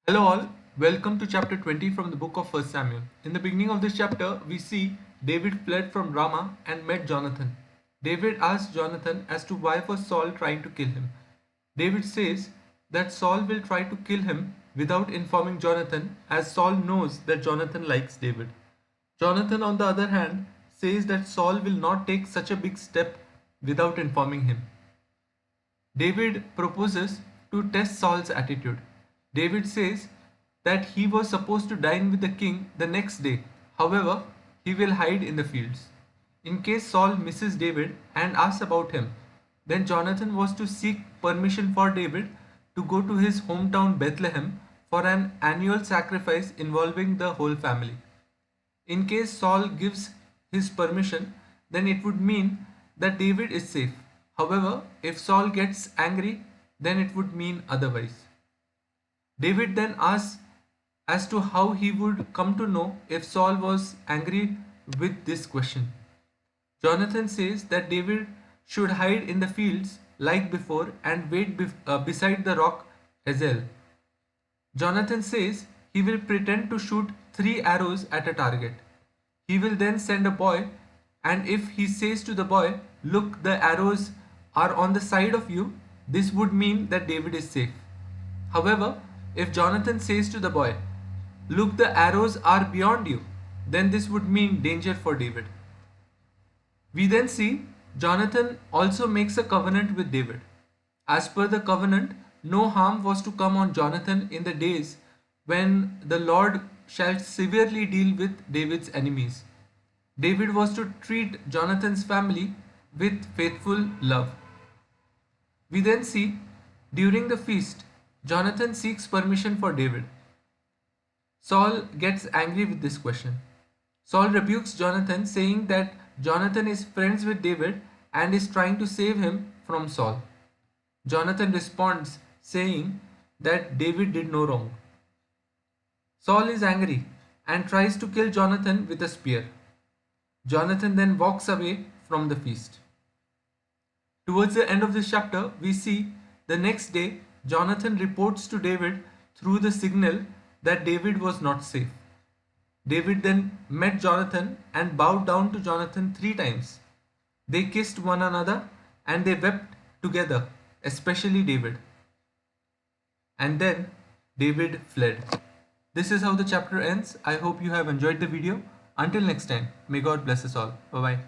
Hello all, welcome to chapter 20 from the book of 1 Samuel. In the beginning of this chapter, we see David fled from Ramah and met Jonathan. David asked Jonathan as to why was Saul trying to kill him. David says that Saul will try to kill him without informing Jonathan, as Saul knows that Jonathan likes David. Jonathan, on the other hand, says that Saul will not take such a big step without informing him. David proposes to test Saul's attitude. David says that he was supposed to dine with the king the next day. However, he will hide in the fields. In case Saul misses David and asks about him, then Jonathan was to seek permission for David to go to his hometown Bethlehem for an annual sacrifice involving the whole family. In case Saul gives his permission, then it would mean that David is safe. However, if Saul gets angry, then it would mean otherwise. David then asks as to how he would come to know if Saul was angry with this question. Jonathan says that David should hide in the fields like before and wait beside the rock Hazel. Jonathan says he will pretend to shoot 3 arrows at a target. He will then send a boy, and if he says to the boy, "Look, the arrows are on the side of you," this would mean that David is safe. However, if Jonathan says to the boy, "Look, the arrows are beyond you," then this would mean danger for David. We then see Jonathan also makes a covenant with David. As per the covenant, no harm was to come on Jonathan in the days when the Lord shall severely deal with David's enemies. David was to treat Jonathan's family with faithful love. We then see during the feast, Jonathan seeks permission for David. Saul gets angry with this question. Saul rebukes Jonathan, saying that Jonathan is friends with David and is trying to save him from Saul. Jonathan responds, saying that David did no wrong. Saul is angry and tries to kill Jonathan with a spear. Jonathan then walks away from the feast. Towards the end of this chapter, we see the next day Jonathan reports to David through the signal that David was not safe. David then met Jonathan and bowed down to Jonathan 3 times. They kissed one another and they wept together, especially David. And then David fled. This is how the chapter ends. I hope you have enjoyed the video. Until next time, may God bless us all. Bye bye.